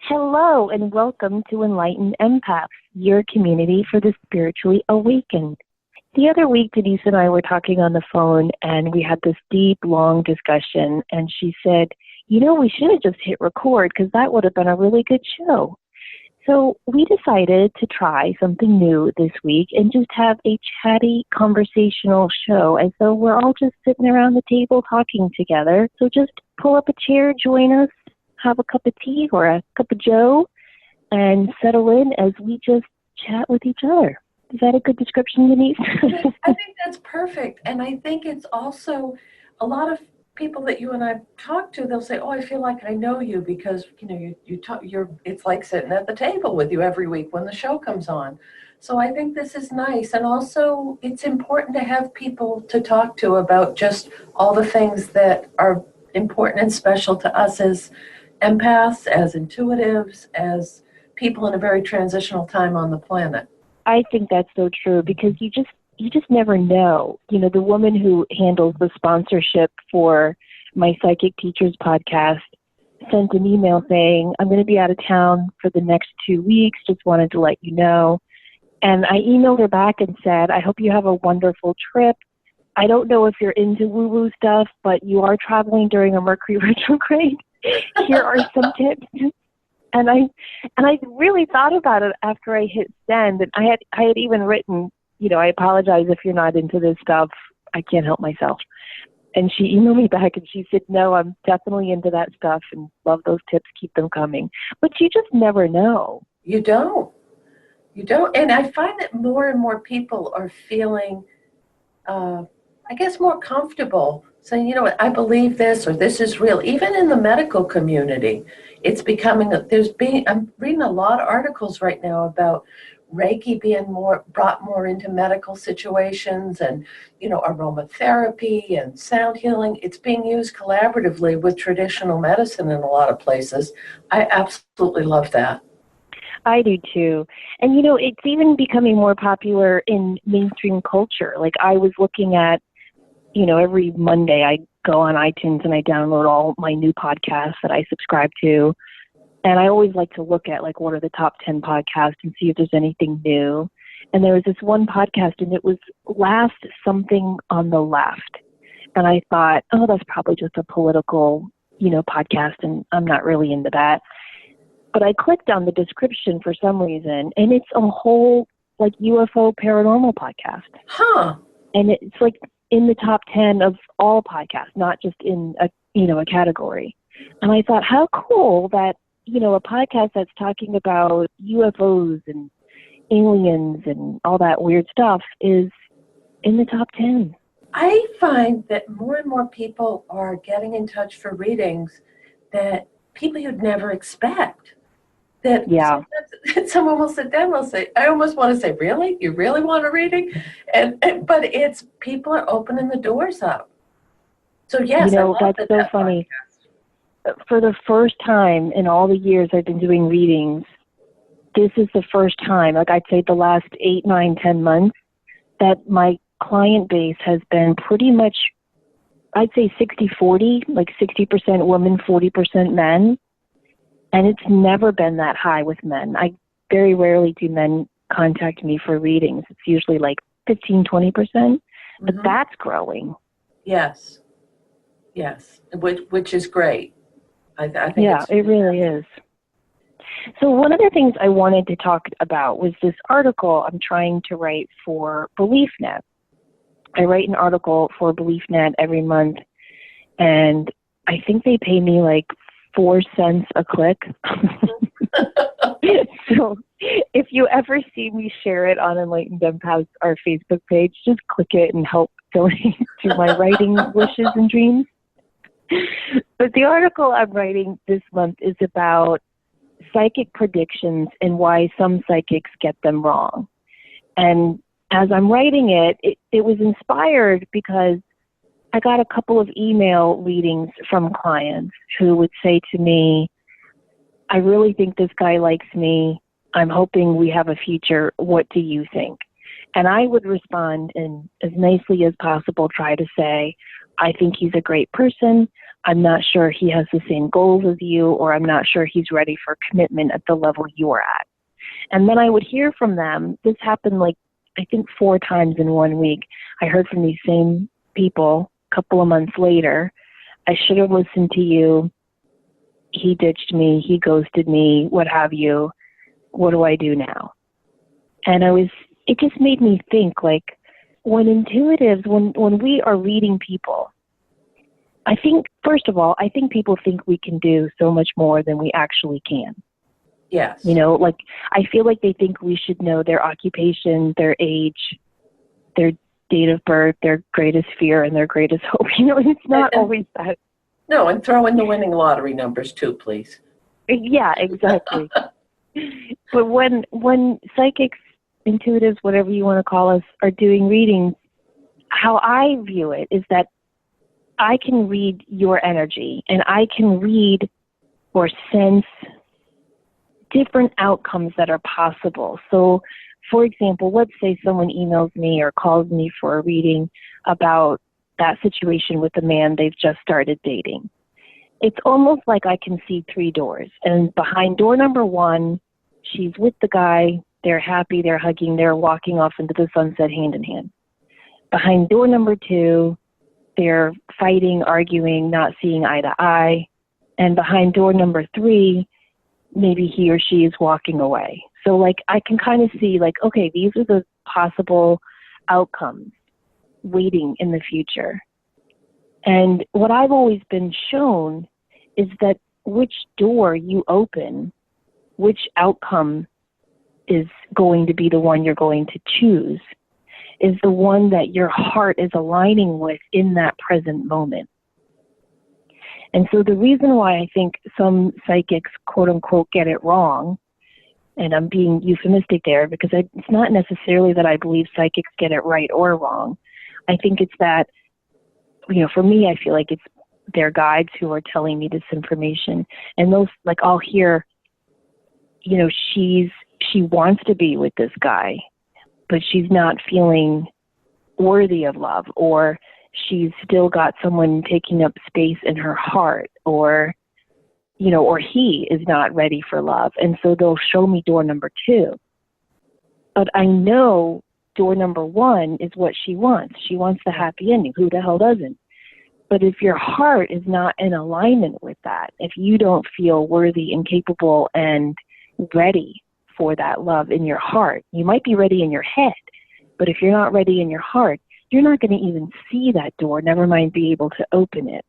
Hello and welcome to Enlightened Empaths, your community for the spiritually awakened. The other week, Denise and I were talking on the phone and we had this deep, long discussion, and she said, we should have just hit record because that would have been a really good show. So we decided to try something new this week and just have a chatty conversational show as though we're all just sitting around the table talking together. So just pull up a chair, join us, have a cup of tea or a cup of joe, and settle in as we just chat with each other. Is that a good description, Denise? I think that's perfect. And I think it's also a lot of people that you and I talk to, they'll say, oh, I feel like I know you because, you talk, it's like sitting at the table with you every week when the show comes on. So I think this is nice. And also it's important to have people to talk to about just all the things that are important and special to us as empaths, as intuitives, as people in a very transitional time on the planet. I think that's so true because you just never know. The woman who handles the sponsorship for my Psychic Teachers podcast sent an email saying, I'm going to be out of town for the next 2 weeks, just wanted to let you know. And I emailed her back and said, I hope you have a wonderful trip. I don't know if you're into woo-woo stuff, but you are traveling during a Mercury retrograde. Here are some tips. And I really thought about it after I hit send, and I had even written, I apologize if you're not into this stuff. I can't help myself. And she emailed me back and she said, no, I'm definitely into that stuff and love those tips. Keep them coming. But you just never know. You don't. And I find that more and more people are feeling, more comfortable saying, I believe this or this is real. Even in the medical community, it's becoming, I'm reading a lot of articles right now about Reiki being brought more into medical situations and, aromatherapy and sound healing. It's being used collaboratively with traditional medicine in a lot of places. I absolutely love that. I do too. And, it's even becoming more popular in mainstream culture. Like I was looking at, every Monday I go on iTunes and I download all my new podcasts that I subscribe to. And I always like to look at what are the top 10 podcasts and see if there's anything new. And there was this one podcast and it was Last Something on the Left. And I thought, oh, that's probably just a political, podcast and I'm not really into that. But I clicked on the description for some reason and it's a whole UFO paranormal podcast. Huh. And it's in the top 10 of all podcasts, not just in a category. And I thought, how cool that, a podcast that's talking about UFOs and aliens and all that weird stuff is in the top 10. I find that more and more people are getting in touch for readings that people you'd never expect. That yeah. Someone will sit down and will say, I almost want to say, really? You really want a reading? But it's people are opening the doors up. So yes, that's so funny. Podcast. For the first time in all the years I've been doing readings, this is the first time, I'd say the last 8, 9, 10 months, that my client base has been pretty much, I'd say 60-40, 60% women, 40% men. And it's never been that high with men. I very rarely do men contact me for readings. It's usually 15, 20%, but that's growing. Yes, which is great. I think it really is. So one of the things I wanted to talk about was this article I'm trying to write for BeliefNet. I write an article for BeliefNet every month, and I think they pay me 4 cents a click. So if you ever see me share it on Enlightened Empaths, our Facebook page, just click it and help donate to my writing wishes and dreams. But the article I'm writing this month is about psychic predictions and why some psychics get them wrong. And as I'm writing it was inspired because I got a couple of email readings from clients who would say to me, I really think this guy likes me. I'm hoping we have a future. What do you think? And I would respond in as nicely as possible, try to say, I think he's a great person. I'm not sure he has the same goals as you, or I'm not sure he's ready for commitment at the level you're at. And then I would hear from them. This happened like, I think 4 times in 1 week. I heard from these same people a couple of months later. I should have listened to you. He ditched me. He ghosted me, what have you. What do I do now? And it just made me think, like, when intuitives, when we are reading people, I think, first of all, I think people think we can do so much more than we actually can. Yes. You know, like, I feel like they think we should know their occupation, their age, their date of birth, their greatest fear, and their greatest hope. You know, it's not always that. No, and throw in the winning lottery numbers too, please. Yeah, exactly. But when psychics, intuitives, whatever you want to call us, are doing readings, how I view it is that I can read your energy, and I can read or sense different outcomes that are possible. So, for example, let's say someone emails me or calls me for a reading about that situation with the man they've just started dating. It's almost like I can see 3 doors, and behind door number 1, she's with the guy, they're happy, they're hugging, they're walking off into the sunset hand in hand. Behind door number 2, they're fighting, arguing, not seeing eye to eye. And behind door number 3, maybe he or she is walking away. So, like, I can kind of see, like, okay, these are the possible outcomes waiting in the future. And what I've always been shown is that which door you open, which outcome is going to be the one you're going to choose, is the one that your heart is aligning with in that present moment. And so the reason why I think some psychics, quote unquote, get it wrong, and I'm being euphemistic there because it's not necessarily that I believe psychics get it right or wrong. I think it's that, you know, for me, I feel like it's their guides who are telling me this information. And those, like, I'll hear, you know, she wants to be with this guy, but she's not feeling worthy of love, or she's still got someone taking up space in her heart, or, you know, or he is not ready for love. And so they'll show me door number 2. But I know door number 1 is what she wants. She wants the happy ending. Who the hell doesn't? But if your heart is not in alignment with that, if you don't feel worthy and capable and ready for that love in your heart, you might be ready in your head, but if you're not ready in your heart, you're not going to even see that door, never mind be able to open it.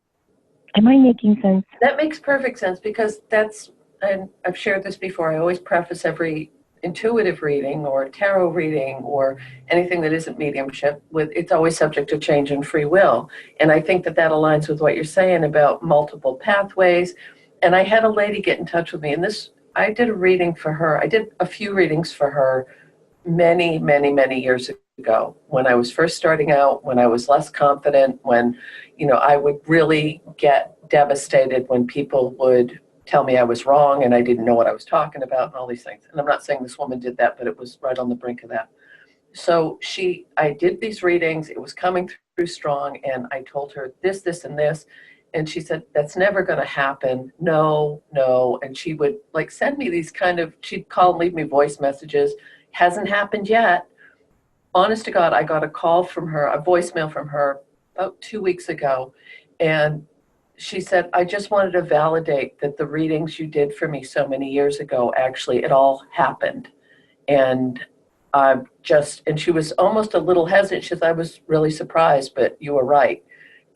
Am I making sense? That makes perfect sense, because that's, and I've shared this before, I always preface every intuitive reading or tarot reading or anything that isn't mediumship with, it's always subject to change and free will. And I think that aligns with what you're saying about multiple pathways. And I had a lady get in touch with me, and I did a reading for her. I did a few readings for her many, many, many years ago, when I was first starting out, when I was less confident, when, you know, I would really get devastated when people would tell me I was wrong and I didn't know what I was talking about and all these things. And I'm not saying this woman did that, but it was right on the brink of that. So I did these readings, it was coming through strong, and I told her this, this, and this. And she said, that's never going to happen. No. And she would, like, send me these kind of, she'd call and leave me voice messages. Hasn't happened yet. Honest to God, I got a call from her, a voicemail from her about 2 weeks ago. And she said, I just wanted to validate that the readings you did for me so many years ago, actually, it all happened. And and she was almost a little hesitant. She said, I was really surprised, but you were right.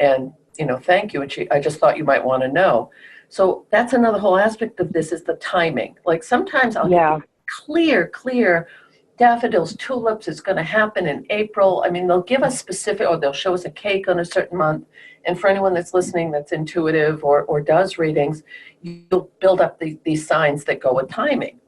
And, you know, thank you. And I just thought you might want to know. So that's another whole aspect of this, is the timing. Like, sometimes I'll get clear daffodils, tulips, it's going to happen in April. I mean, they'll give us specific, or they'll show us a cake on a certain month. And for anyone that's listening that's intuitive or does readings, you'll build up these signs that go with timing.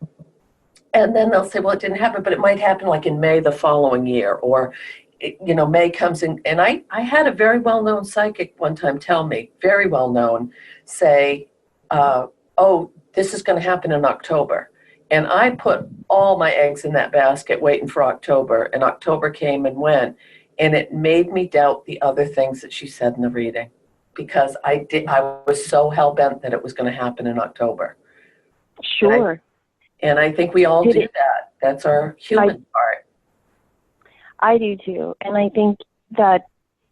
And then they'll say, well, it didn't happen, but it might happen like in May the following year, or, you know, May comes in. And I had a very well-known psychic one time tell me, very well-known, say, oh, this is going to happen in October. And I put all my eggs in that basket waiting for October, and October came and went, and it made me doubt the other things that she said in the reading. because I was so hell-bent that it was going to happen in October. Sure. And I think we all do that. That's our human part. I do too. And I think that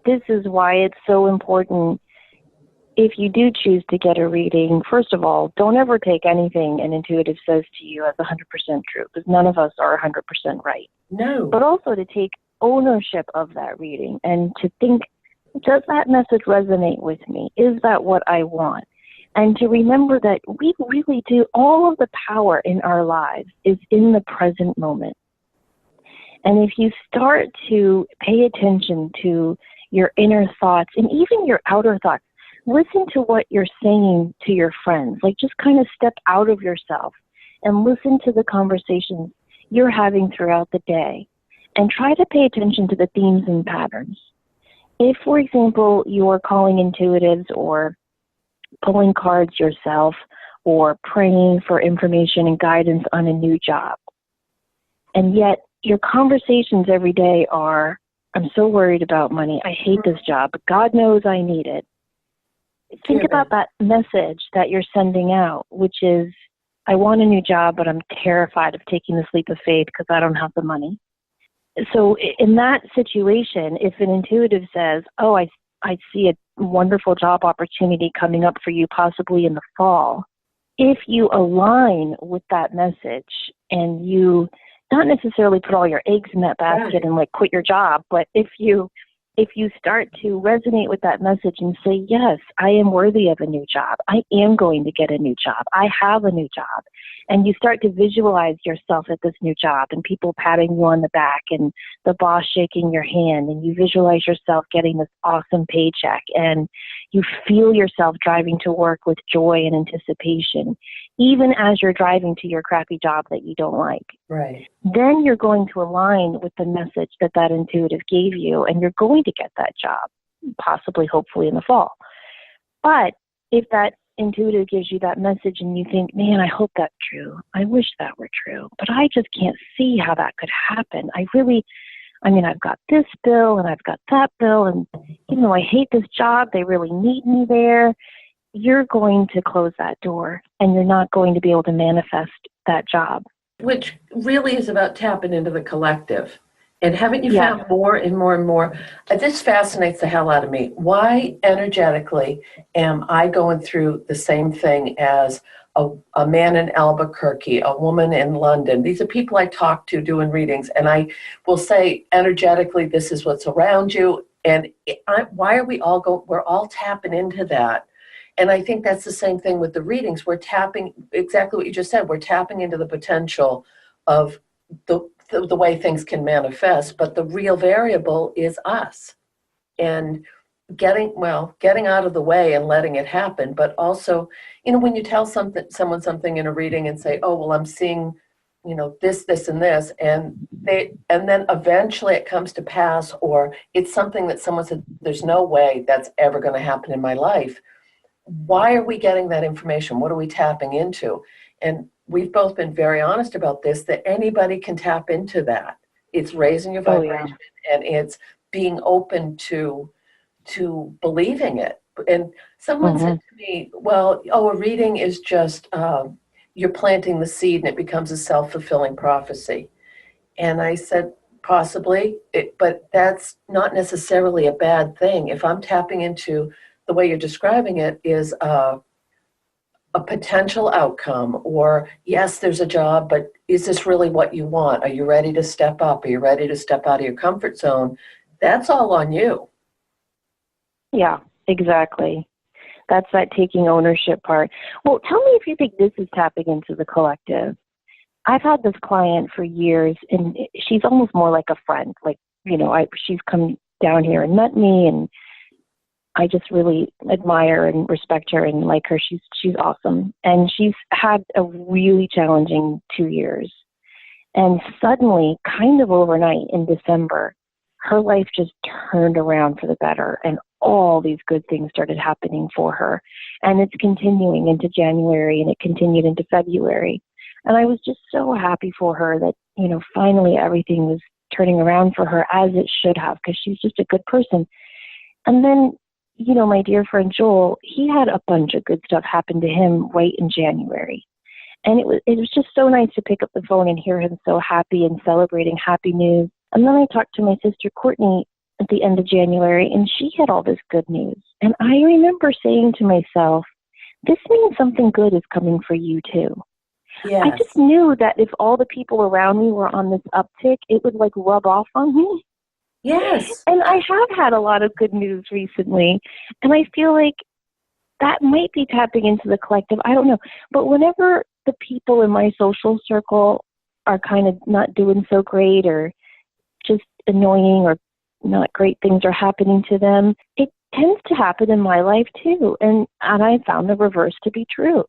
this is why it's so important. If you do choose to get a reading, first of all, don't ever take anything an intuitive says to you as 100% true, because none of us are 100% right. No. But also to take ownership of that reading and to think, does that message resonate with me? Is that what I want? And to remember that we really do, all of the power in our lives is in the present moment. And if you start to pay attention to your inner thoughts and even your outer thoughts, listen to what you're saying to your friends. Like, just kind of step out of yourself and listen to the conversations you're having throughout the day and try to pay attention to the themes and patterns. If, for example, you're calling intuitives or pulling cards yourself or praying for information and guidance on a new job, and yet your conversations every day are, I'm so worried about money. I hate this job, but God knows I need it. Think about that message that you're sending out, which is, I want a new job, but I'm terrified of taking this leap of faith because I don't have the money. So in that situation, if an intuitive says, oh, I see a wonderful job opportunity coming up for you possibly in the fall, if you align with that message and you not necessarily put all your eggs in that basket and like quit your job, but if you start to resonate with that message and say, yes, I am worthy of a new job. I am going to get a new job. I have a new job. And you start to visualize yourself at this new job and people patting you on the back and the boss shaking your hand, and you visualize yourself getting this awesome paycheck, and you feel yourself driving to work with joy and anticipation, even as you're driving to your crappy job that you don't like. Right. Then you're going to align with the message that that intuitive gave you, and you're going to get that job, possibly, hopefully in the fall. But if that intuitive gives you that message and you think, man, I hope that's true. I wish that were true, but I just can't see how that could happen. I've got this bill and I've got that bill, and even though I hate this job, they really need me there. You're going to close that door and you're not going to be able to manifest that job. Which really is about tapping into the collective. And haven't you found more and more and more? This fascinates the hell out of me. Why energetically am I going through the same thing as a man in Albuquerque, a woman in London? These are people I talk to doing readings, and I will say energetically, this is what's around you. And why are we all we're all tapping into that. And I think that's the same thing with the readings. We're tapping, exactly what you just said, we're tapping into the potential of the way things can manifest, but the real variable is us. And getting out of the way and letting it happen, but also, when you tell someone something in a reading and say, oh, well, I'm seeing, this, and this, and then eventually it comes to pass, or it's something that someone said, there's no way that's ever going to happen in my life. Why are we getting that information? What are we tapping into? And we've both been very honest about this, that anybody can tap into that. It's raising your vibration, and it's being open to believing it. And someone said to me, well, a reading is just, you're planting the seed and it becomes a self-fulfilling prophecy. And I said, possibly, but that's not necessarily a bad thing. If I'm tapping into the way you're describing it is a potential outcome, or yes, there's a job, but is this really what you want? Are you ready to step up? Are you ready to step out of your comfort zone? That's all on you. Yeah, exactly. That's that taking ownership part. Well, tell me if you think this is tapping into the collective. I've had this client for years, and she's almost more like a friend. Like, she's come down here and met me, and I just really admire and respect her and like her. She's awesome. And she's had a really challenging 2 years. And suddenly, kind of overnight in December, her life just turned around for the better, and all these good things started happening for her. And it's continuing into January, and it continued into February. And I was just so happy for her that, finally everything was turning around for her as it should have, because she's just a good person. And then, my dear friend Joel, he had a bunch of good stuff happen to him right in January. And it was just so nice to pick up the phone and hear him so happy and celebrating happy news. And then I talked to my sister Courtney at the end of January, and she had all this good news. And I remember saying to myself, this means something good is coming for you too. Yes. I just knew that if all the people around me were on this uptick, it would like rub off on me. Yes. And I have had a lot of good news recently, and I feel like that might be tapping into the collective. I don't know. But whenever the people in my social circle are kind of not doing so great or just annoying or not great things are happening to them, it tends to happen in my life too. And I found the reverse to be true.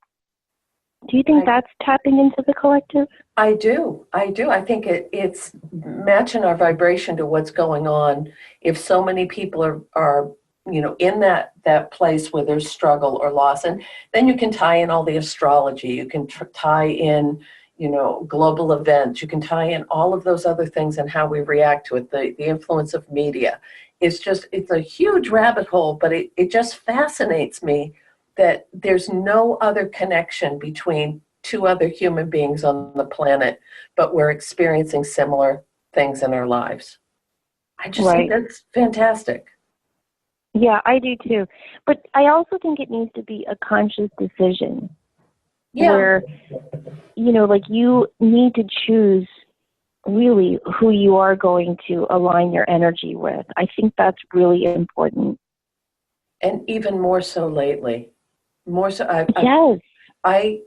Do you think that's tapping into the collective? I do. I think it's matching our vibration to what's going on. If so many people are in that place where there's struggle or loss, and then you can tie in all the astrology, you can tie in, global events, you can tie in all of those other things and how we react to it, the influence of media. It's a huge rabbit hole, but it just fascinates me that there's no other connection between two other human beings on the planet, but we're experiencing similar things in our lives. I just think that's fantastic. Yeah, I do too. But I also think it needs to be a conscious decision where, you need to choose really who you are going to align your energy with. I think that's really important. And even more so lately. More so, yes. I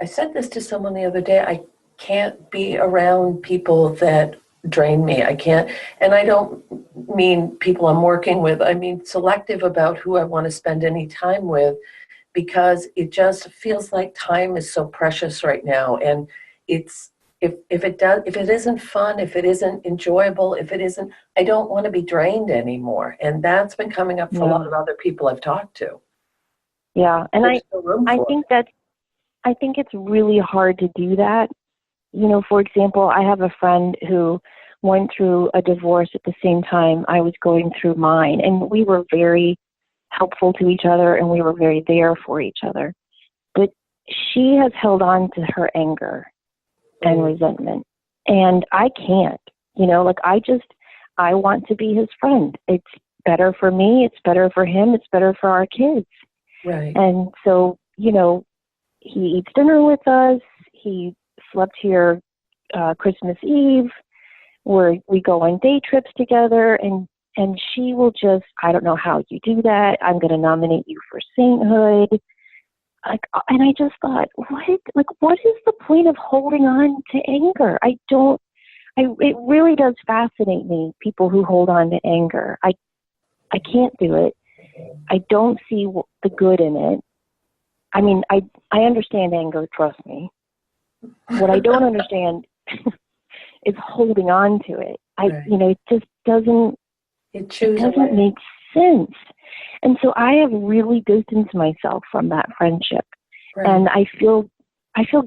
said this to someone the other day. I can't be around people that drain me. I can't, and I don't mean people I'm working with. I mean selective about who I want to spend any time with, because it just feels like time is so precious right now. And it's if it isn't fun, if it isn't enjoyable, I don't want to be drained anymore. And that's been coming up for a lot of other people I've talked to. Yeah, and I think it's really hard to do that. For example, I have a friend who went through a divorce at the same time I was going through mine, and we were very helpful to each other and we were very there for each other. But she has held on to her anger and resentment, and I can't. I want to be his friend. It's better for me, it's better for him, it's better for our kids. Right. And so, he eats dinner with us. He slept here Christmas Eve, where we go on day trips together. And she will just, I don't know how you do that. I'm going to nominate you for sainthood. And I just thought, what is the point of holding on to anger? It really does fascinate me, people who hold on to anger. I can't do it. I don't see the good in it. I mean, I understand anger, trust me. What I don't understand is holding on to it. It just doesn't make sense. And so I have really distanced myself from that friendship. Right. And I feel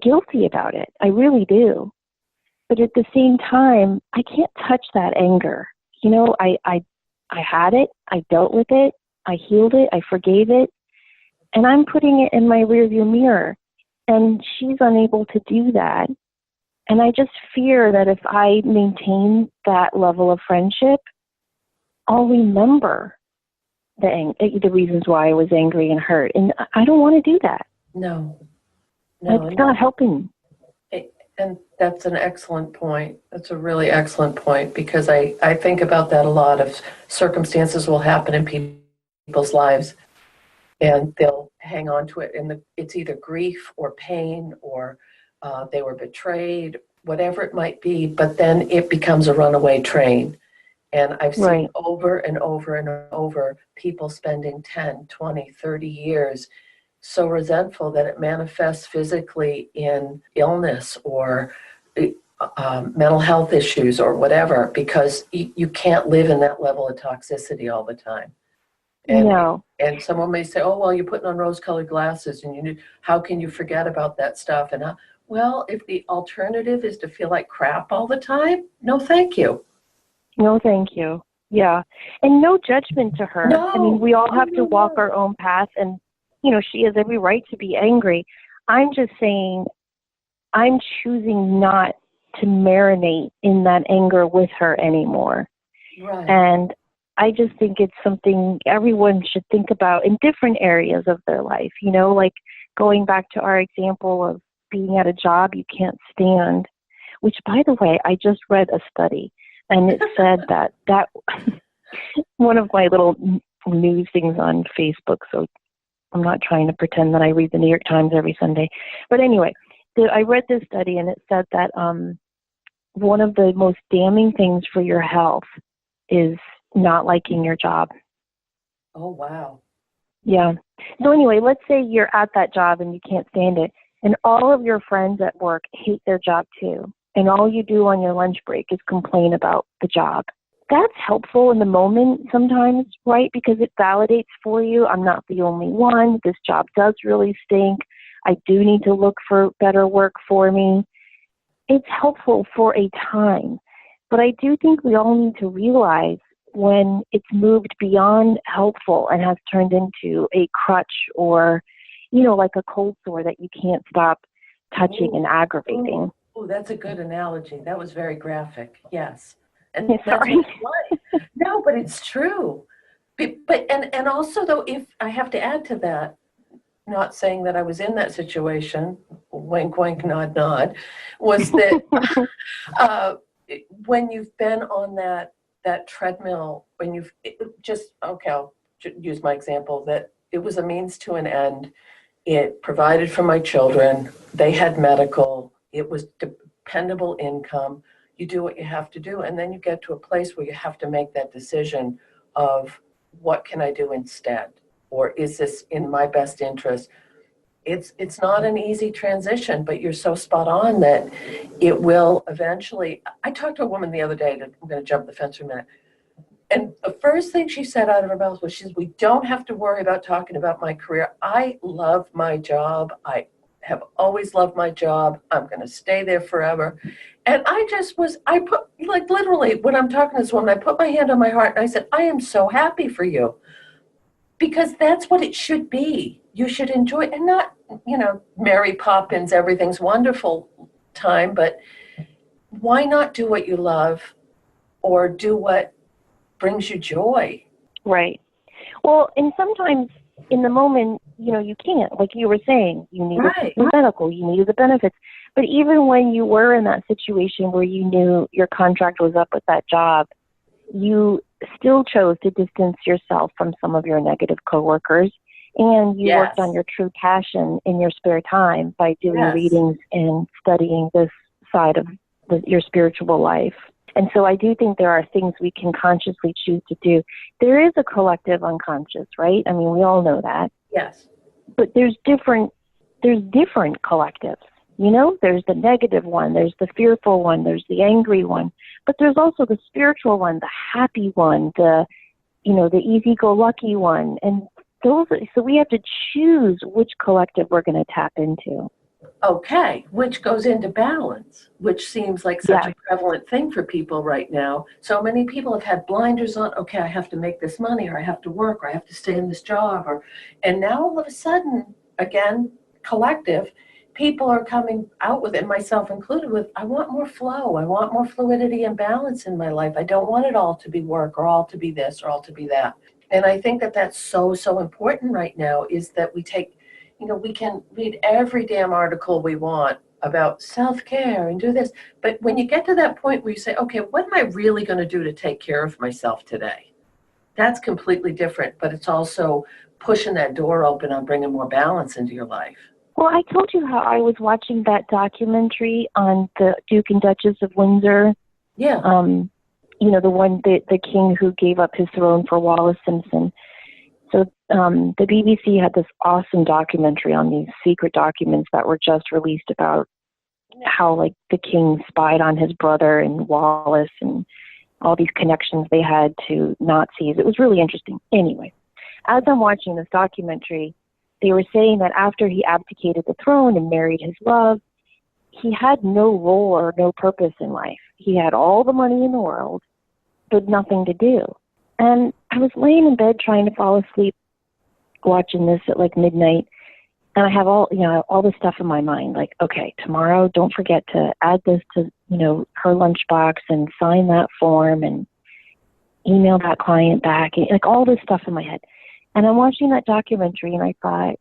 guilty about it. I really do. But at the same time, I can't touch that anger. I had it, I dealt with it, I healed it, I forgave it, and I'm putting it in my rearview mirror. And she's unable to do that. And I just fear that if I maintain that level of friendship, I'll remember the reasons why I was angry and hurt. And I don't want to do that. No. It's not helping. And that's an excellent point. That's a really excellent point, because I think about that a lot. Of circumstances will happen in people's lives, and they'll hang on to it, and it's either grief or pain or they were betrayed, whatever it might be, but then it becomes a runaway train. And I've seen over and over and over people spending 10, 20, 30 years so resentful that it manifests physically in illness or mental health issues or whatever, because you can't live in that level of toxicity all the time. And someone may say, oh, well, you're putting on rose-colored glasses, and how can you forget about that stuff? And well, if the alternative is to feel like crap all the time, no, thank you. No, thank you. Yeah. And no judgment to her. I mean, No, we all oh, have to no, walk no. our own path, and, she has every right to be angry. I'm just saying I'm choosing not to marinate in that anger with her anymore. Right. And I just think it's something everyone should think about in different areas of their life. Like going back to our example of being at a job you can't stand, which, by the way, I just read a study, and it said that one of my little news things on Facebook, so I'm not trying to pretend that I read the New York Times every Sunday. But anyway, I read this study, and it said that one of the most damning things for your health is not liking your job. Oh, wow. Yeah. So anyway, let's say you're at that job and you can't stand it, and all of your friends at work hate their job too, and all you do on your lunch break is complain about the job. That's helpful in the moment sometimes, right? Because it validates for you, I'm not the only one. This job does really stink. I do need to look for better work for me. It's helpful for a time. But I do think we all need to realize when it's moved beyond helpful and has turned into a crutch or, like a cold sore that you can't stop touching and aggravating. Oh, that's a good analogy. That was very graphic. Yes. And Yeah, that's sorry. what it's like. No, but it's true. But also though, if I have to add to that, not saying that I was in that situation, wink, wink, nod, nod, was that uh, when you've been on that treadmill, when you've okay, I'll use my example that it was a means to an end. It provided for my children. They had medical. It was dependable income. You do what you have to do, and then you get to a place where you have to make that decision of what can I do instead, or is this in my best interest? It's not an easy transition, but you're so spot on that it will eventually. I talked to a woman the other day. I'm going to jump the fence for a minute. And the first thing she said out of her mouth was, we don't have to worry about talking about my career. I love my job. I have always loved my job. I'm going to stay there forever. And I put, like, literally, when I'm talking to this woman, I put my hand on my heart and I said, I am so happy for you. Because that's what it should be. You should enjoy it, and not, Mary Poppins, everything's wonderful time, but why not do what you love or do what brings you joy? Right. Well, and sometimes in the moment, you can't. Like you were saying, you needed the medical, you needed the benefits. But even when you were in that situation where you knew your contract was up with that job, you still chose to distance yourself from some of your negative coworkers, and you worked on your true passion in your spare time by doing readings and studying this side of your spiritual life. And so I do think there are things we can consciously choose to do. There is a collective unconscious, right? I mean, we all know that. Yes. But there's different collectives. There's the negative one, there's the fearful one, there's the angry one, but there's also the spiritual one, the happy one, the easy-go-lucky one. And so we have to choose which collective we're going to tap into. Okay, which goes into balance, which seems like such a prevalent thing for people right now. So many people have had blinders on. Okay, I have to make this money, or I have to work, or I have to stay in this job, and now all of a sudden, again, collective, people are coming out with it, myself included, with, I want more flow. I want more fluidity and balance in my life. I don't want it all to be work, or all to be this, or all to be that. And I think that that's so, so important right now, is that we take, we can read every damn article we want about self-care and do this. But when you get to that point where you say, okay, what am I really going to do to take care of myself today? That's completely different, but it's also pushing that door open on bringing more balance into your life. Well, I told you how I was watching that documentary on the Duke and Duchess of Windsor. Yeah. The one, the king who gave up his throne for Wallis Simpson. So the BBC had this awesome documentary on these secret documents that were just released about how, like, the king spied on his brother and Wallis and all these connections they had to Nazis. It was really interesting. Anyway, as I'm watching this documentary, they were saying that after he abdicated the throne and married his love, he had no role or no purpose in life. He had all the money in the world, but nothing to do. And I was laying in bed trying to fall asleep, watching this at like midnight. And I have all this stuff in my mind, like, okay, tomorrow, don't forget to add this to, her lunchbox and sign that form and email that client back, and like all this stuff in my head. And I'm watching that documentary and I thought,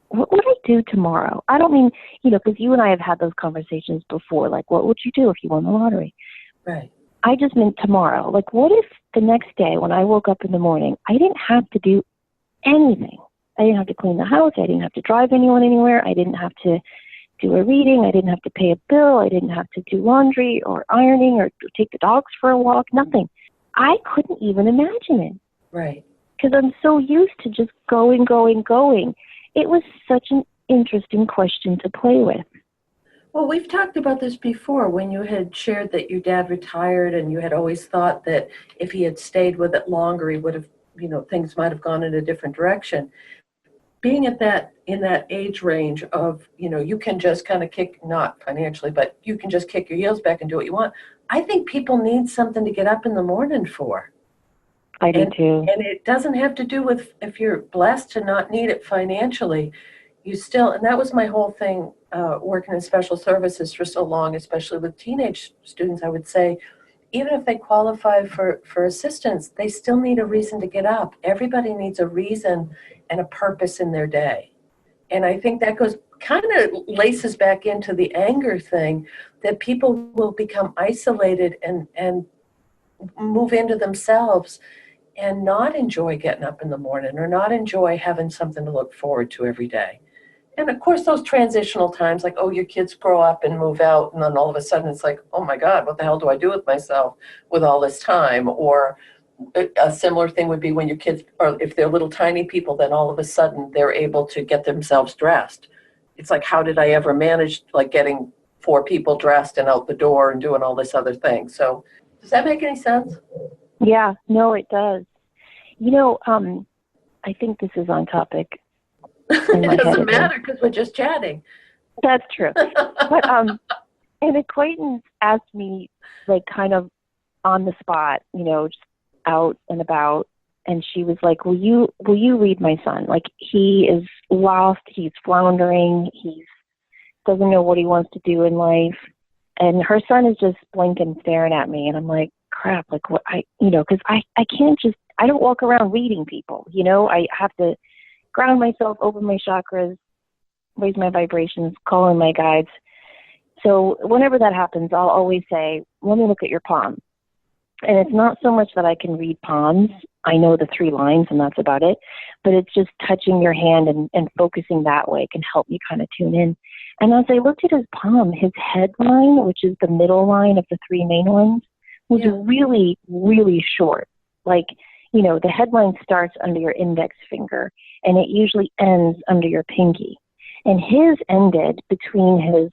what would I do tomorrow? I don't mean, because you and I have had those conversations before, like, what would you do if you won the lottery? Right. I just meant tomorrow. Like, what if the next day when I woke up in the morning, I didn't have to do anything? I didn't have to clean the house. I didn't have to drive anyone anywhere. I didn't have to do a reading. I didn't have to pay a bill. I didn't have to do laundry or ironing or take the dogs for a walk. Nothing. I couldn't even imagine it. Right. Because I'm so used to just going. It was such an interesting question to play with. Well, we've talked about this before when you had shared that your dad retired and you had always thought that if he had stayed with it longer, he would have, things might have gone in a different direction. Being in that age range of, you can just kind of not financially, but you can just kick your heels back and do what you want. I think people need something to get up in the morning for. I do too. And it doesn't have to do with if you're blessed to not need it financially. And that was my whole thing, working in special services for so long, especially with teenage students. I would say, even if they qualify for assistance, they still need a reason to get up. Everybody needs a reason and a purpose in their day. And I think that kind of laces back into the anger thing, that people will become isolated and move into themselves and not enjoy getting up in the morning or not enjoy having something to look forward to every day. And of course, those transitional times, like, oh, your kids grow up and move out, and then all of a sudden it's like, oh my God, what the hell do I do with myself with all this time? Or a similar thing would be when your kids, or if they're little tiny people, then all of a sudden they're able to get themselves dressed. It's like, how did I ever manage like getting 4 people dressed and out the door and doing all this other thing? So does that make any sense? Yeah, no, it does. I think this is on topic. It doesn't matter because we're just chatting. That's true. But an acquaintance asked me, like, kind of on the spot, just out and about, and she was like, will you read my son? Like, he is lost, he's floundering, he doesn't know what he wants to do in life. And her son is just blinking, staring at me, and I'm like, crap, like, what because I can't just, I don't walk around reading people, I have to ground myself, open my chakras, raise my vibrations, call in my guides. So whenever that happens, I'll always say, let me look at your palm. And it's not so much that I can read palms. I know the 3 lines and that's about it. But it's just touching your hand and focusing that way can help me kind of tune in. And as I looked at his palm, his head line, which is the middle line of the 3 main ones, was really, really short. Like, the headline starts under your index finger, and it usually ends under your pinky. And his ended between his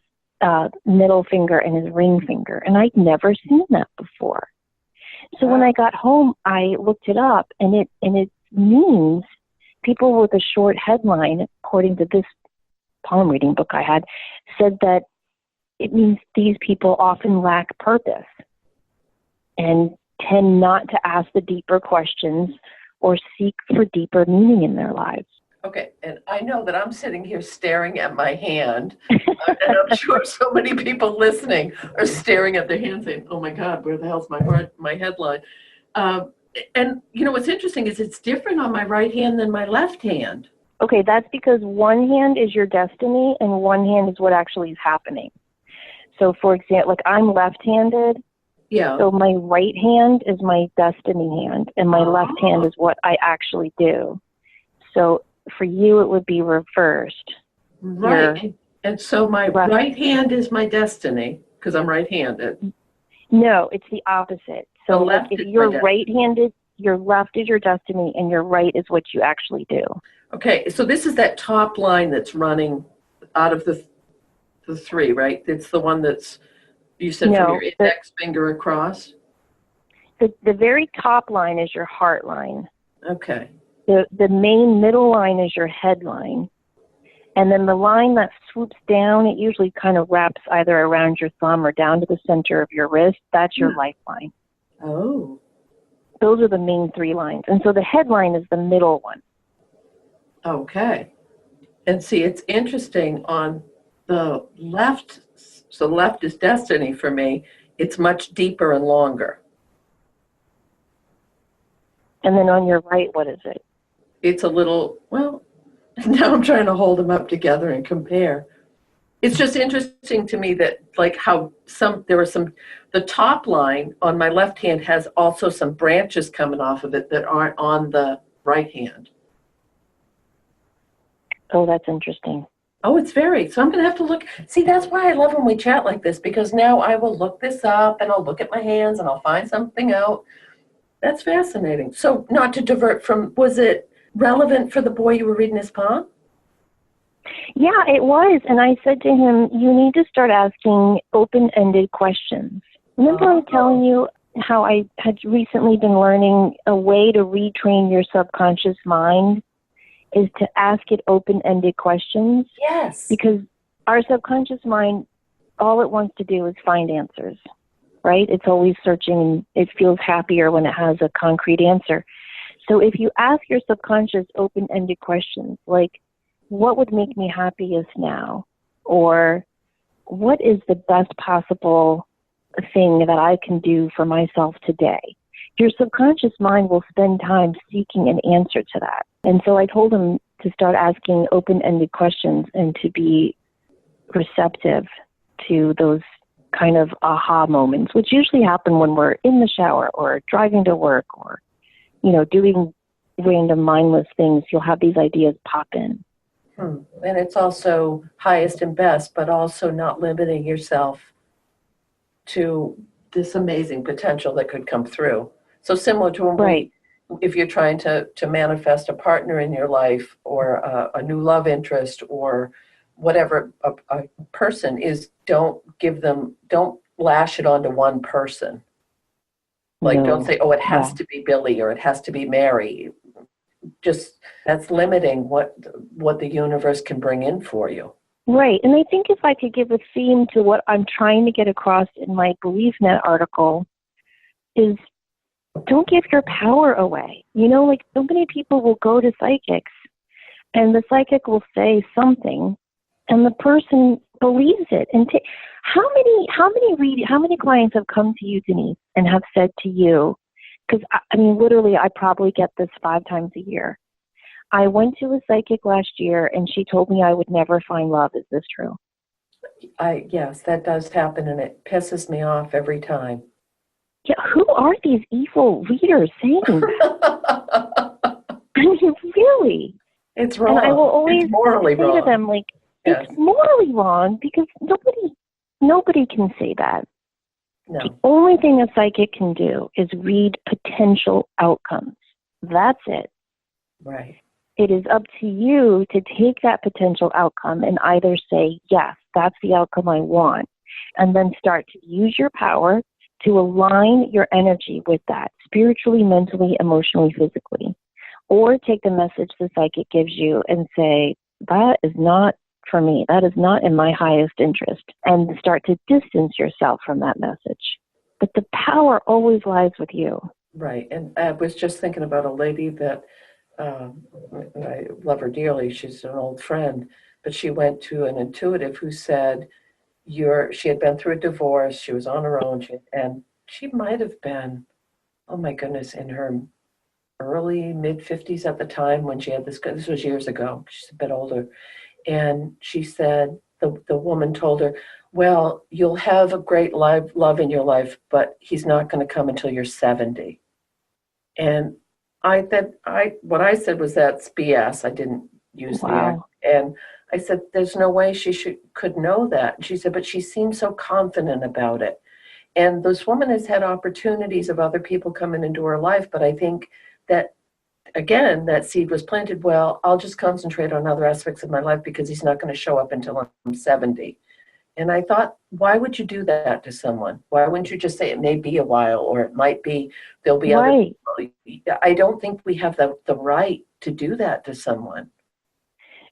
middle finger and his ring finger, and I'd never seen that before. So when I got home, I looked it up, and it means people with a short headline, according to this palm reading book I had, said that it means these people often lack purpose and tend not to ask the deeper questions or seek for deeper meaning in their lives. Okay, and I know that I'm sitting here staring at my hand, and I'm sure so many people listening are staring at their hand saying, oh my God, where the hell's my headline? And what's interesting is it's different on my right hand than my left hand. Okay, that's because one hand is your destiny and one hand is what actually is happening. So for example, like, I'm left-handed. Yeah. So my right hand is my destiny hand, and my left hand is what I actually do. So for you, it would be reversed. Right. And so my right hand is my destiny because I'm right-handed. No, it's the opposite. So like, if you're right-handed, your left is your destiny, and your right is what you actually do. Okay, so this is that top line that's running out of the 3, right? It's the one that's, you said, from your index finger across? The very top line is your heart line. Okay. The main middle line is your head line. And then the line that swoops down, it usually kind of wraps either around your thumb or down to the center of your wrist. That's your lifeline. Oh, Those are the main 3 lines. And so the headline is the middle one. Okay. And see, it's interesting on the left, so left is destiny for me. It's much deeper and longer. And then on your right, what is it? It's a little, well, now I'm trying to hold them up together and compare. It's just interesting to me that like how the top line on my left hand has also some branches coming off of it that aren't on the right hand. Oh, that's interesting. Oh, it's very. So I'm going to have to look. See, that's why I love when we chat like this, because now I will look this up and I'll look at my hands and I'll find something out. That's fascinating. So not to divert from, was it relevant for the boy you were reading his palm? Yeah, it was. And I said to him, you need to start asking open-ended questions. Remember I was telling you how I had recently been learning a way to retrain your subconscious mind is to ask it open-ended questions? Yes. Because our subconscious mind, all it wants to do is find answers, right? It's always searching. It feels happier when it has a concrete answer. So if you ask your subconscious open-ended questions like, what would make me happiest now? Or what is the best possible thing that I can do for myself today? Your subconscious mind will spend time seeking an answer to that. And so I told him to start asking open-ended questions and to be receptive to those kind of aha moments, which usually happen when we're in the shower or driving to work or, doing random mindless things. You'll have these ideas pop in. And it's also highest and best, but also not limiting yourself to this amazing potential that could come through. So similar to when if you're trying to manifest a partner in your life or a new love interest or whatever a person is, don't lash it onto one person. Like, don't say, oh, it has to be Billy or it has to be Mary. Just that's limiting what the universe can bring in for you. Right. And I think if I could give a theme to what I'm trying to get across in my BeliefNet article is don't give your power away. So many people will go to psychics and the psychic will say something and the person believes it. And how many clients have come to you, Denise, and have said to you, because literally I probably get this 5 times a year. I went to a psychic last year and she told me I would never find love. Is this true? Yes, that does happen and it pisses me off every time. Yeah, who are these evil readers saying that? Really. It's wrong. And I will always morally say wrong. to them, it's morally wrong because nobody can say that. No. The only thing a psychic can do is read potential outcomes. That's it. Right. It is up to you to take that potential outcome and either say, yes, that's the outcome I want, and then start to use your power to align your energy with that, spiritually, mentally, emotionally, physically. Or take the message the psychic gives you and say, that is not for me. That is not in my highest interest. And start to distance yourself from that message. But the power always lies with you. Right. And I was just thinking about a lady that I love her dearly. She's an old friend, but she went to an intuitive who said, she had been through a divorce. She was on her own. And she might have been, oh my goodness, in her early mid-50s at the time when she had this was years ago. She's a bit older. And she said, the woman told her, well, you'll have a great love in your life, but he's not going to come until you're 70. And what I said was, that's BS. I didn't use the, and I said, there's no way she could know that. And she said, but she seemed so confident about it. And this woman has had opportunities of other people coming into her life, but I think that, again, that seed was planted. Well, I'll just concentrate on other aspects of my life because he's not going to show up until I'm 70. And I thought, why would you do that to someone? Why wouldn't you just say it may be a while, or it might be, there'll be other people? I don't think we have the right to do that to someone.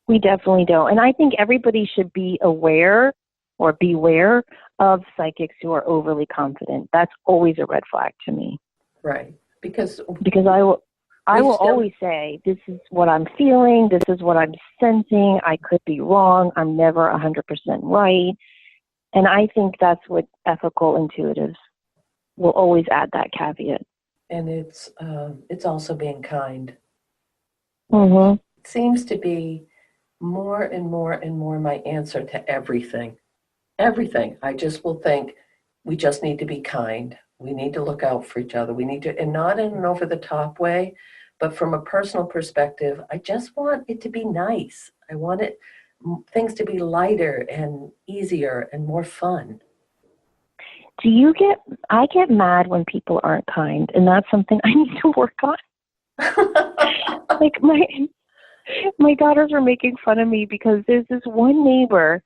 We definitely don't. And I think everybody should be aware or beware of psychics who are overly confident. That's always a red flag to me. Right. Because I will always say, this is what I'm feeling, this is what I'm sensing, I could be wrong, I'm never 100% right. And I think that's what ethical intuitives will always add, that caveat. And it's also being kind. Mm-hmm. It seems to be more and more and more my answer to everything. Everything. I just will think, we just need to be kind. We need to look out for each other. We need to, and not in an over-the-top way, but from a personal perspective, I just want it to be nice. I want things to be lighter and easier and more fun. I get mad when people aren't kind, and that's something I need to work on. Like my daughters are making fun of me because there's this one neighbor,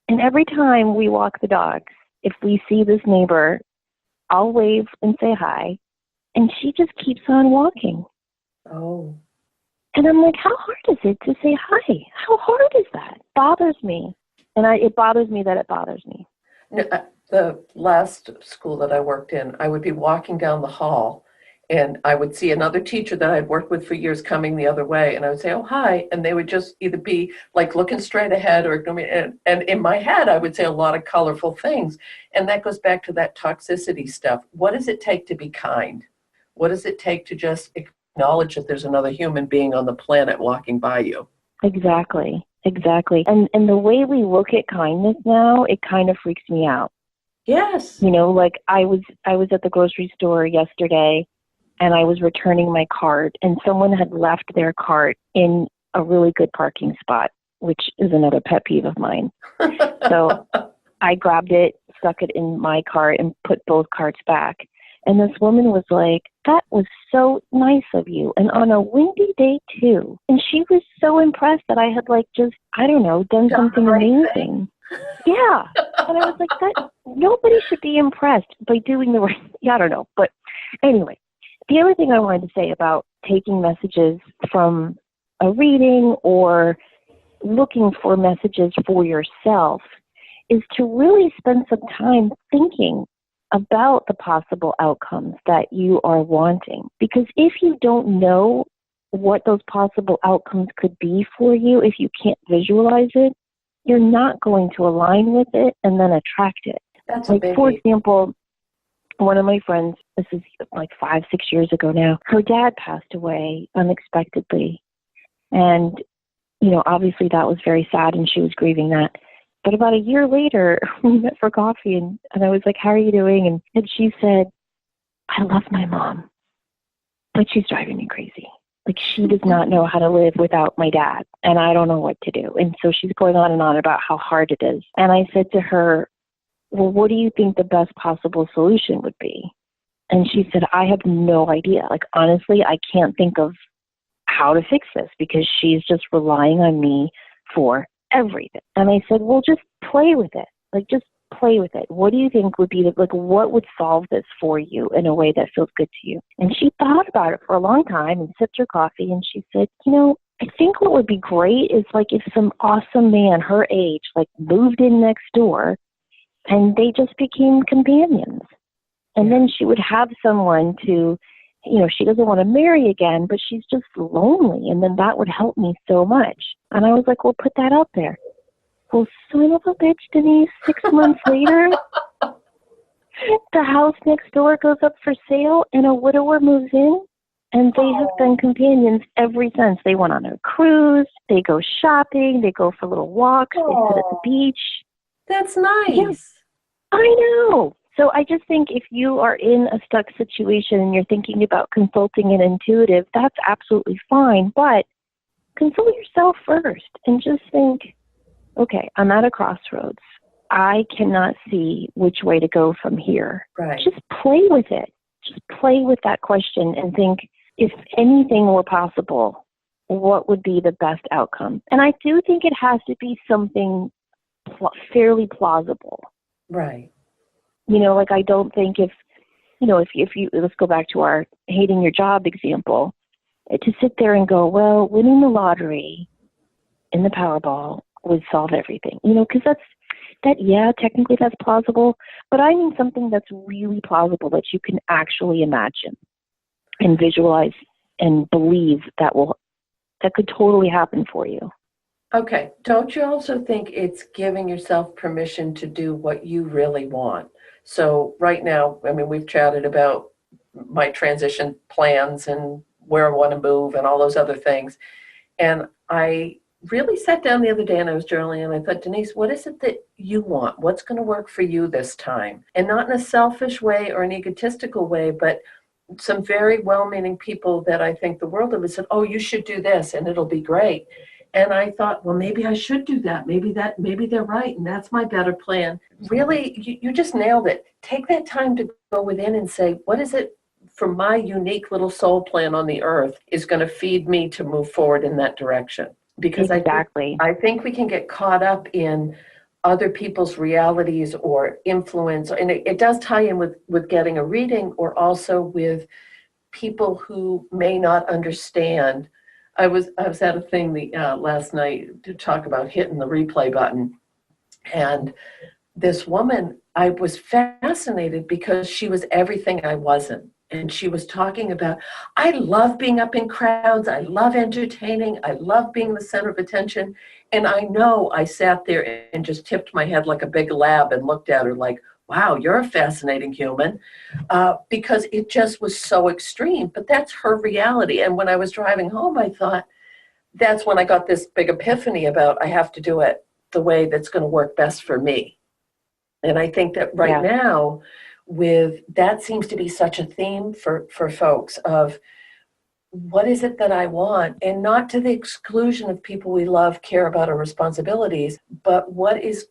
and every time we walk the dogs, if we see this neighbor, I'll wave and say hi, and she just keeps on walking. Oh. And I'm like, how hard is it to say hi? How hard is that? It bothers me. And it bothers me that it bothers me. No, the last school that I worked in, I would be walking down the hall and I would see another teacher that I'd worked with for years coming the other way. And I would say, oh, hi. And they would just either be like looking straight ahead or ignore me. And in my head, I would say a lot of colorful things. And that goes back to that toxicity stuff. What does it take to be kind? What does it take to just acknowledge that there's another human being on the planet walking by you? Exactly. And the way we look at kindness now, it kind of freaks me out. Yes. You know, like I was at the grocery store yesterday, and I was returning my cart, and someone had left their cart in a really good parking spot, which is another pet peeve of mine. So I grabbed it, stuck it in my cart, and put both carts back. And this woman was like, that was so nice of you. And on a windy day, too. And she was so impressed that I had, like, just, I don't know, done something amazing. Yeah. And I was like, that nobody should be impressed by doing the right thing. I don't know. But anyway, the other thing I wanted to say about taking messages from a reading or looking for messages for yourself is to really spend some time thinking about the possible outcomes that you are wanting. Because if you don't know what those possible outcomes could be for you, if you can't visualize it, you're not going to align with it and then attract it. That's like, for example, one of my friends, this is like 5-6 years ago now, her dad passed away unexpectedly. And, you know, obviously that was very sad and she was grieving that. But about a year later, we met for coffee, and I was like, how are you doing? And she said, I love my mom, but she's driving me crazy. Like, she does not know how to live without my dad, and I don't know what to do. And so she's going on and on about how hard it is. And I said to her, well, what do you think the best possible solution would be? And she said, I have no idea. Like, honestly, I can't think of how to fix this because she's just relying on me for everything. And I said, well, just play with it. Like, just play with it. What do you think would be what would solve this for you in a way that feels good to you? And she thought about it for a long time and sipped her coffee, and she said, you know, I think what would be great is like if some awesome man her age like moved in next door and they just became companions. And then she would have someone to, you know, she doesn't want to marry again, but she's just lonely. And then that would help me so much. And I was like, well, put that out there. Well, son of a bitch, Denise, 6 months later, the house next door goes up for sale and a widower moves in. And they have been companions ever since. They went on a cruise. They go shopping. They go for little walks. They sit at the beach. That's nice. Yeah, I know. So I just think if you are in a stuck situation and you're thinking about consulting an intuitive, that's absolutely fine. But consult yourself first and just think, okay, I'm at a crossroads. I cannot see which way to go from here. Right. Just play with it. Just play with that question and think, if anything were possible, what would be the best outcome? And I do think it has to be something fairly plausible. Right. You know, like I don't think if you, let's go back to our hating your job example, to sit there and go, well, winning the lottery in the Powerball would solve everything. You know, because technically that's plausible, but I mean something that's really plausible that you can actually imagine. and visualize and believe that could totally happen for you. Okay. Don't you also think it's giving yourself permission to do what you really want? So right now, I mean, we've chatted about my transition plans and where I want to move and all those other things. And I really sat down the other day and I was journaling and I thought, Denise, what is it that you want? What's going to work for you this time? And not in a selfish way or an egotistical way, but some very well-meaning people that I think the world of it said, oh, you should do this and it'll be great. And I thought, well, maybe I should do that. Maybe they're right. And that's my better plan. Really, you just nailed it. Take that time to go within and say, what is it from my unique little soul plan on the earth is going to feed me to move forward in that direction? Because exactly. I think we can get caught up in other people's realities or influence. And it does tie in with getting a reading or also with people who may not understand. I was at a thing last night to talk about hitting the replay button. And this woman, I was fascinated because she was everything I wasn't. And she was talking about, I love being up in crowds. I love entertaining. I love being the center of attention. And I know I sat there and just tipped my head like a big lab and looked at her like, wow, you're a fascinating human, because it just was so extreme. But that's her reality. And when I was driving home, I thought, that's when I got this big epiphany about I have to do it the way that's going to work best for me. And I think that right now, with that seems to be such a theme for folks of what is it that I want, and not to the exclusion of people we love, care about, our responsibilities, but what's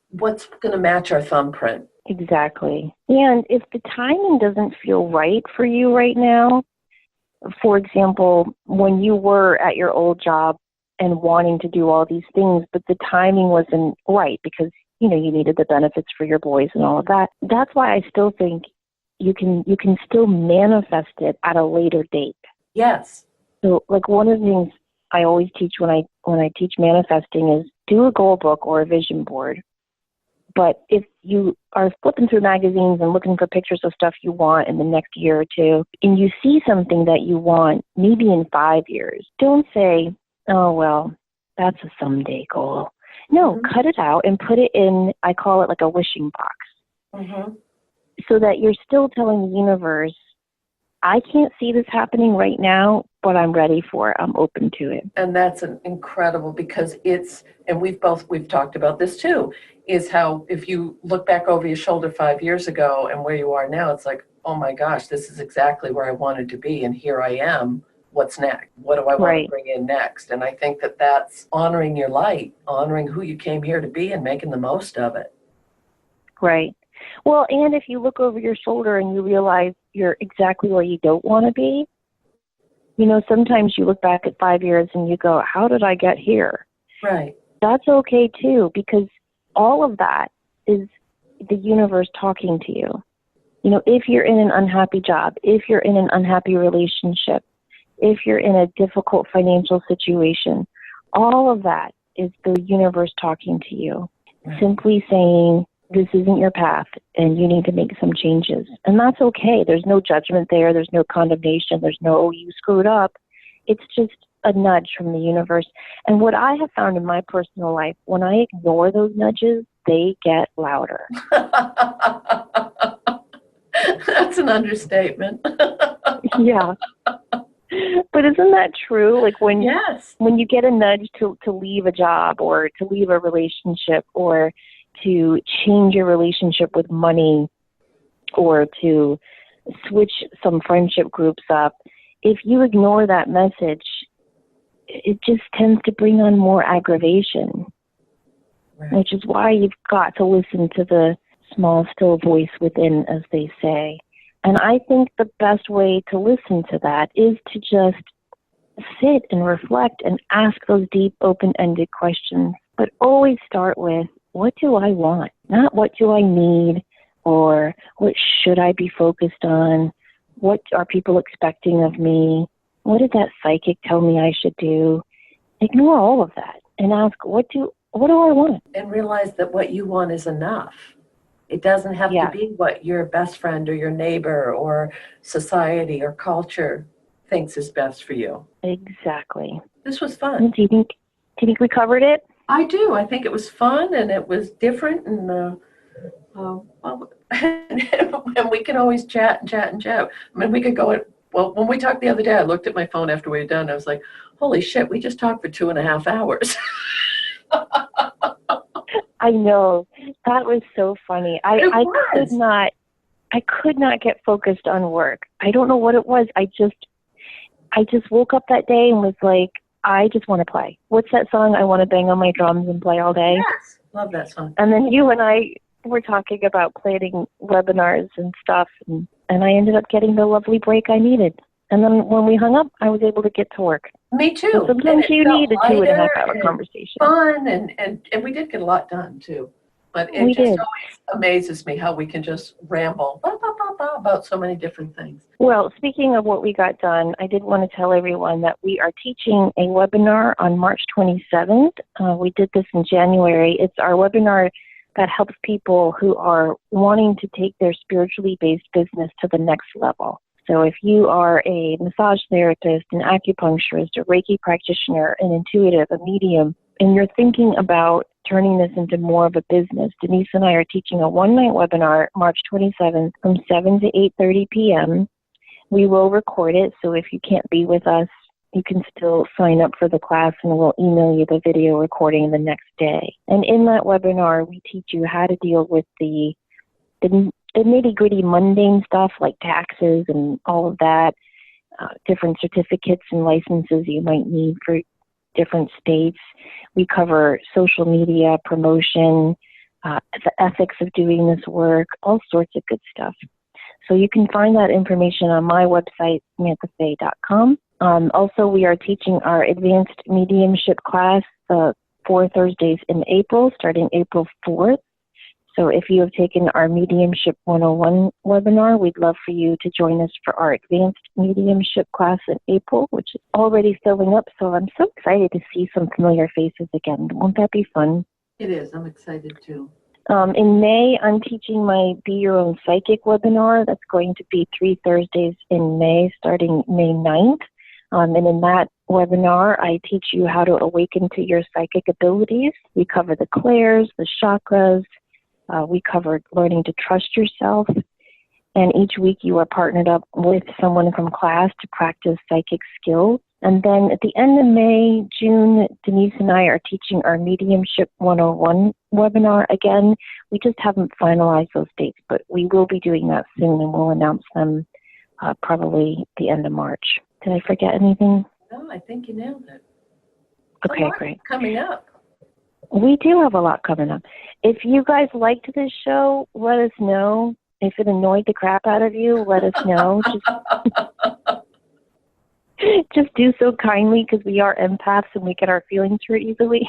going to match our thumbprint. Exactly. And if the timing doesn't feel right for you right now, for example, when you were at your old job and wanting to do all these things, but the timing wasn't right because, you needed the benefits for your boys and all of that. That's why I still think you can still manifest it at a later date. Yes. So like one of the things I always teach when I teach manifesting is do a goal book or a vision board. But if you are flipping through magazines and looking for pictures of stuff you want in the next year or two, and you see something that you want maybe in 5 years, don't say, oh, well, that's a someday goal. No, cut it out and put it in, I call it like a wishing box. So that you're still telling the universe, I can't see this happening right now, but I'm ready for it. I'm open to it. And that's incredible because and we've talked about this too, is how if you look back over your shoulder 5 years ago and where you are now, it's like, oh my gosh, this is exactly where I wanted to be. And here I am. What's next? What do I want to bring in next? And I think that that's honoring your light, honoring who you came here to be and making the most of it. Right. Well, and if you look over your shoulder and you realize you're exactly where you don't want to be, sometimes you look back at 5 years and you go, how did I get here? Right. That's okay too, because all of that is the universe talking to you. If you're in an unhappy job, if you're in an unhappy relationship, if you're in a difficult financial situation, all of that is the universe talking to you, simply saying, this isn't your path and you need to make some changes. And that's okay. There's no judgment there. There's no condemnation. There's no, you screwed up. It's just a nudge from the universe. And what I have found in my personal life, when I ignore those nudges, they get louder. That's an understatement. Yeah. But isn't that true? Like when you get a nudge to leave a job or to leave a relationship or to change your relationship with money or to switch some friendship groups up, if you ignore that message, it just tends to bring on more aggravation, which is why you've got to listen to the small, still voice within, as they say. And I think the best way to listen to that is to just sit and reflect and ask those deep, open-ended questions, but always start with, what do I want? Not what do I need or what should I be focused on? What are people expecting of me? What did that psychic tell me I should do? Ignore all of that and ask, what do I want? And realize that what you want is enough. It doesn't have to be what your best friend or your neighbor or society or culture thinks is best for you. Exactly. This was fun. Do you think we covered it? I do. I think it was fun and it was different, and and we can always chat and chat and chat. I mean, we could go at, well, when we talked the other day, I looked at my phone after we were done. I was like, holy shit, we just talked for 2.5 hours. I know. That was so funny. I could not get focused on work. I don't know what it was. I just woke up that day and was like, I just want to play. What's that song? I want to bang on my drums and play all day. Yes, love that song. And then you and I were talking about planning webinars and stuff, and I ended up getting the lovely break I needed. And then when we hung up, I was able to get to work. Me too. So sometimes you need a 2.5 hour conversation. Fun, and we did get a lot done too. But it always amazes me how we can just ramble about so many different things. Well, speaking of what we got done, I did want to tell everyone that we are teaching a webinar on March 27th. We did this in January. It's our webinar that helps people who are wanting to take their spiritually based business to the next level. So if you are a massage therapist, an acupuncturist, a Reiki practitioner, an intuitive, a medium, and you're thinking about turning this into more of a business, Denise and I are teaching a one-night webinar March 27th from 7 to 8:30 p.m. We will record it, so if you can't be with us, you can still sign up for the class and we'll email you the video recording the next day. And in that webinar, we teach you how to deal with the nitty-gritty mundane stuff like taxes and all of that, different certificates and licenses you might need for different states. We cover social media, promotion, the ethics of doing this work, all sorts of good stuff. So you can find that information on my website, SamanthaFaye.com. Also, we are teaching our advanced mediumship class 4 Thursdays in April, starting April 4th. So if you have taken our Mediumship 101 webinar, we'd love for you to join us for our advanced mediumship class in April, which is already filling up. So I'm so excited to see some familiar faces again. Won't that be fun? It is. I'm excited too. In May, I'm teaching my Be Your Own Psychic webinar. That's going to be 3 Thursdays in May, starting May 9th. And in that webinar, I teach you how to awaken to your psychic abilities. We cover the clairs, the chakras. We covered learning to trust yourself, and each week you are partnered up with someone from class to practice psychic skills. And then at the end of May, June, Denise and I are teaching our Mediumship 101 webinar again. We just haven't finalized those dates, but we will be doing that soon, and we'll announce them probably the end of March. Did I forget anything? No, I think you nailed it. Okay, great. Coming up. We do have a lot coming up. If you guys liked this show, let us know. If it annoyed the crap out of you, let us know. Just do so kindly, because we are empaths and we get our feelings hurt easily.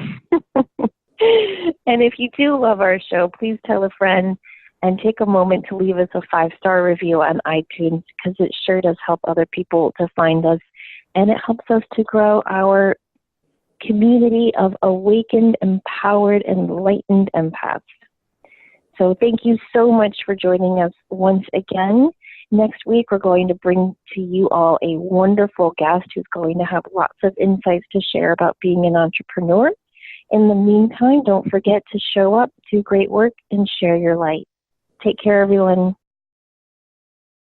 And if you do love our show, please tell a friend and take a moment to leave us a 5-star review on iTunes, because it sure does help other people to find us, and it helps us to grow our community of awakened, empowered, enlightened empaths. So thank you so much for joining us once again. Next week, we're going to bring to you all a wonderful guest who's going to have lots of insights to share about being an entrepreneur. In the meantime, don't forget to show up, do great work, and share your light. Take care, everyone.